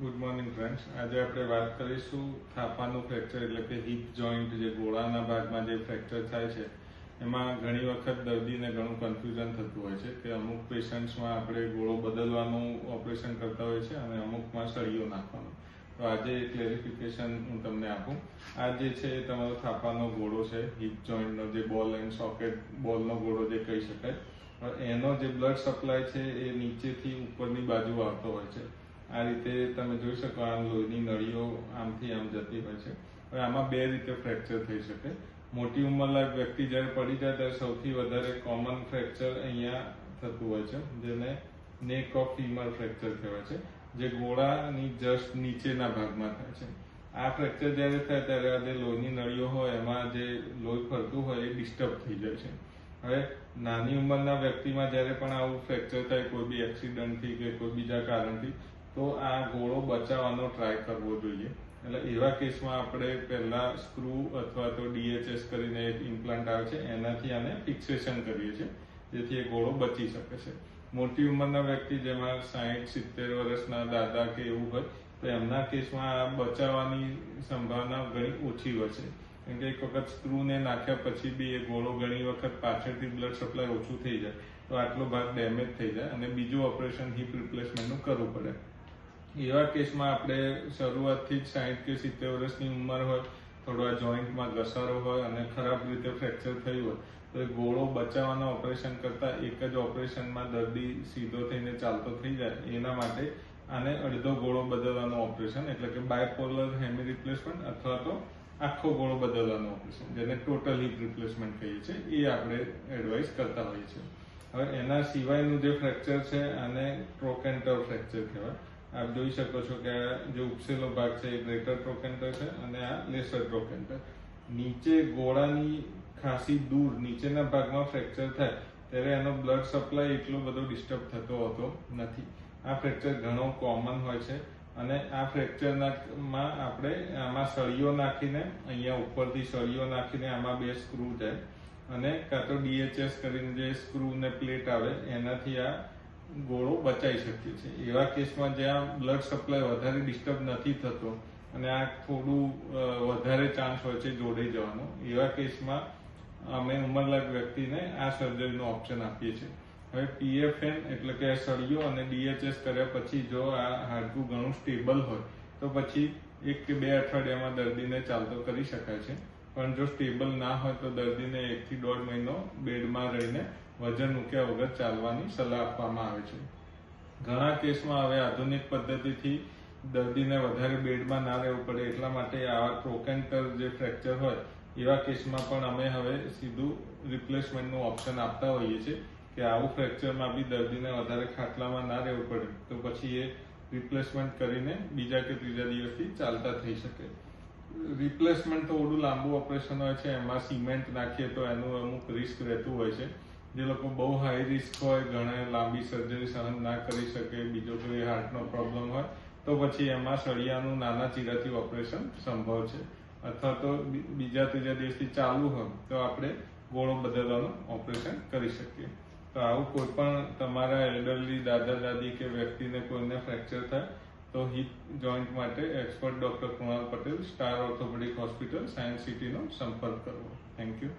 Good morning friends. આજે આપણે વાત કરીશું થાપાનું ફ્રેક્ચર એટલે કે હિપ જોઈન્ટ, જે ગોળાના ભાગમાં જે ફ્રેક્ચર થાય છે એમાં ઘણી વખત દર્દીને ઘણું કન્ફ્યુઝન થતું હોય છે કે અમુક પેશન્ટ્સમાં આપણે ગોળો બદલવાનું ઓપરેશન કરતા હોય છે અને અમુકમાં સળીઓ નાખવાનું. તો આજે ક્લેરિફિકેશન હું તમને આપું. આ જે છે એ તમારો થાપાનો ગોળો છે, હિપ જોઈન્ટનો જે બોલ એન્ડ સોકેટ બોલનો ગોળો જે કહી શકાય. એનો જે બ્લડ સપ્લાય છે એ નીચેથી ઉપરની બાજુ આવતો હોય છે. આ રીતે તમે જોઈ શકો, આમ લોહીની નળીઓ આમથી આમ જતી હોય છે. હવે આમાં બે રીતે ફ્રેક્ચર થઈ શકે. મોટી ઉંમરલાયક વ્યક્તિ જ્યારે પડી જાય ત્યારે સૌથી વધારે કોમન ફ્રેક્ચર અહીંયા થતું હોય છે, જેને નેક ઓફ ફીમર ફ્રેક્ચર કહેવાય છે, જે ગોળાની જસ્ટ નીચેના ભાગમાં થાય છે. આ ફ્રેક્ચર જ્યારે થાય ત્યારે આ જે લોહીની નળીઓ હોય એમાં જે લોહી ફરતું હોય એ ડિસ્ટર્બ થઈ જાય છે. હવે નાની ઉંમરના વ્યક્તિમાં જ્યારે પણ આવું ફ્રેક્ચર થાય, કોઈ બી એક્સિડન્ટથી કે કોઈ બીજા કારણથી, તો આ ગોળો બચાવવાનો ટ્રાય કરવો જોઈએ. એટલે એવા કેસમાં આપણે પહેલા સ્ક્રૂ અથવા તો DHS કરીને એક ઇમ્પ્લાન્ટ આવે છે, એનાથી આને ફિક્સેશન કરીએ છીએ, જેથી એ ગોળો બચી શકે છે. મોટી ઉંમરના વ્યક્તિ, જેમાં 60-70 વર્ષના દાદા કે એવું હોય, તો એમના કેસમાં આ બચાવવાની સંભાવના ઘણી ઓછી હોય છે. કેમ કે એક વખત સ્ક્રૂને નાખ્યા પછી બી એ ગોળો ઘણી વખત પાછળથી બ્લડ સપ્લાય ઓછું થઈ જાય તો આટલો ભાગ ડેમેજ થઈ જાય અને બીજું ઓપરેશન હિપ રિપ્લેસમેન્ટનું કરવું પડે. એવા કેસમાં આપણે શરૂઆતથી જ 60 કે 70 વર્ષની ઉંમર હોય, થોડો આ જોઈન્ટમાં ઘસારો હોય અને ખરાબ રીતે ફ્રેક્ચર થયું હોય, તો એ ગોળો બચાવવાના ઓપરેશન કરતાં એક જ ઓપરેશનમાં દર્દી સીધો થઈને ચાલતો થઈ જાય, એના માટે આને અડધો ગોળો બદલવાનું ઓપરેશન એટલે કે બાયપોલર હેમી રિપ્લેસમેન્ટ અથવા તો આખો ગોળો બદલવાનું ઓપરેશન, જેને ટોટલ હિપ રિપ્લેસમેન્ટ કહીએ છીએ, એ આપણે એડવાઇસ કરતા હોઈએ છીએ. હવે એના સિવાયનું જે ફ્રેક્ચર છે આને ટ્રોકેન્ટર ફ્રેક્ચર કહેવાય. આપ જોઈ શકો છો કે આ જે ઉપસેલો ભાગ છે એ ગ્રેટર ટ્રોકેન્ટર છે અને આ લેસર ટ્રોકેન્ટર. નીચે ગોળાની ખાસી દૂર નીચેના ભાગમાં ફ્રેક્ચર થાય ત્યારે એનો બ્લડ સપ્લાય એટલો બધો ડિસ્ટર્બ થતો હોતો નથી. આ ફ્રેક્ચર ઘણો કોમન હોય છે અને આ ફ્રેક્ચરમાં આપણે આમાં સળીઓ નાખીને, અહીંયા ઉપરથી સળીઓ નાખીને આમાં બે સ્ક્રૂ જાય અને કાં તો DHS કરીને જે સ્ક્રૂ ને પ્લેટ આવે એનાથી આ ગોળો બચાવી શકીએ છીએ. એવા કેસમાં જ્યાં બ્લડ સપ્લાય વધારે ડિસ્ટર્બ નથી થતો અને આ થોડું વધારે ચાન્સ હોય છે જોડાઈ જવાનો, એવા કેસમાં અમે ઉંમરલાયક વ્યક્તિને આ સર્જરીનો ઓપ્શન આપીએ છીએ. હવે PFN એટલે કે સળીઓ અને DHS કર્યા પછી જો આ હાડકું ઘણું સ્ટેબલ હોય તો પછી 1 કે 2 અઠવાડિયામાં દર્દીને ચાલતો કરી શકાય છે. પણ જો સ્ટેબલ ના હોય તો દર્દીને 1 થી 1.5 મહિનો બેડમાં રહીને વજન મૂક્યા વગર ચાલવાની સલાહ આપવામાં આવે છે. ઘણા કેસમાં હવે આધુનિક પદ્ધતિથી દર્દીને વધારે બેડમાં ના રહેવું પડે, એટલા માટે આવા ટ્રોકેન્ટર જે ફ્રેક્ચર હોય એવા કેસમાં પણ અમે હવે સીધું રિપ્લેસમેન્ટનું ઓપ્શન આપતા હોઈએ છીએ કે આવું ફ્રેક્ચરમાં બી દર્દીને વધારે ખાટલામાં ના રહેવું પડે તો પછી એ રિપ્લેસમેન્ટ કરીને બીજા કે ત્રીજા દિવસથી ચાલતા થઈ શકે. રિપ્લેસમેન્ટ થોડું લાંબુ ઓપરેશન હોય છે, એમાં સિમેન્ટ નાખીએ તો એનું અમુક રિસ્ક રહેતું હોય છે. જે લોકો બહુ હાઈ રિસ્ક હોય, ઘણા લાંબી સર્જરી સહન ના કરી શકે, બીજો કોઈ હાર્ટનો પ્રોબ્લેમ હોય, તો પછી એમાં સળિયાનું નાના ચીરાથી ઓપરેશન સંભવ છે. અથવા તો બીજા ત્રીજા દિવસથી ચાલુ હોય તો આપણે ગોળો બદલવાનું ઓપરેશન કરી શકીએ. તો આવું કોઈ પણ તમારા એલ્ડરલી દાદા દાદી કે વ્યક્તિને કોઈને ફ્રેક્ચર થાય તો હિપ જોઈન્ટ માટે expert doctor Krunal Patel, star orthopaedic hospital, science સિટીનો સંપર્ક કરવો. Thank you.